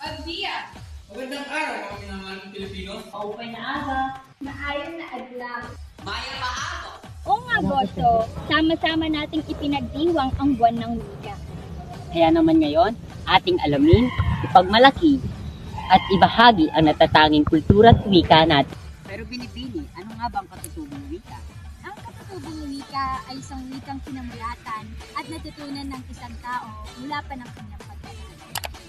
Agdiya! Magandang araw mga minamahaling Pilipino. Open na aga. Maayon na adlaw. Maya paabo. O nga, Boso, sama-sama nating ipinagdiwang ang buwan ng wika. Kaya naman ngayon, ating alamin, ipagmalaki at ibahagi ang natatanging kultura at wika natin. Pero binibini, ano nga ba ang katutubong wika? Ang katutubong wika ay isang wikang kinamulatan at natutunan ng isang tao mula pa ng kanyang pagkalan.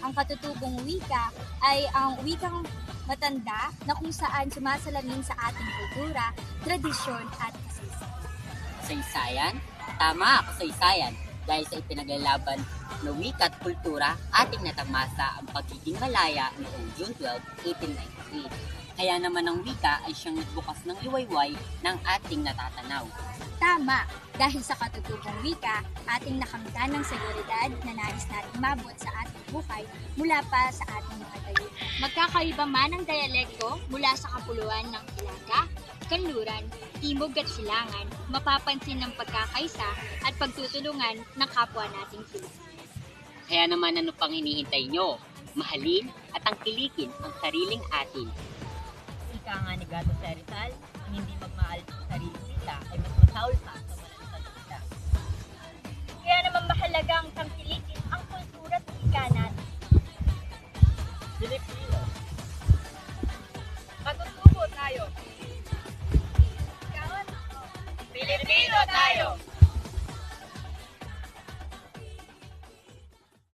Ang katutubong wika ay ang wikang matanda na kung saan sumasalamin sa ating kultura, tradisyon at kasaysayan. Kasaysayan? Tama, kasaysayan. Dahil sa ipinaglalaban na wika at kultura, ating natamasa ang pagiging malaya noong June 12, 1893. Kaya naman ang wika ay siyang nagbukas ng liwayway ng ating natatanaw. Tama, dahil sa katutubong wika, ating nakamtan ng seguridad na nais nating mabot sa ating buhay mula pa sa ating mga tayo. Magkakaiba man ang dialekto mula sa kapuluan ng Ilaga, Kanluran, Timog at Silangan, mapapansin ng pagkakaisa at pagtutulungan ng kapwa nating Pilipino. Kaya naman ano pang hinihintay nyo? Mahalin at tangkilikin ang sariling atin. Ika nga ni Gato Rizal, ang hindi magmahal sa sariling sila ay mas masaul pa sa walang salita. Kaya naman mahalagang tangkilikin ang kultura at wika natin. Pilipino. Matutubo tayo! Pilipino tayo!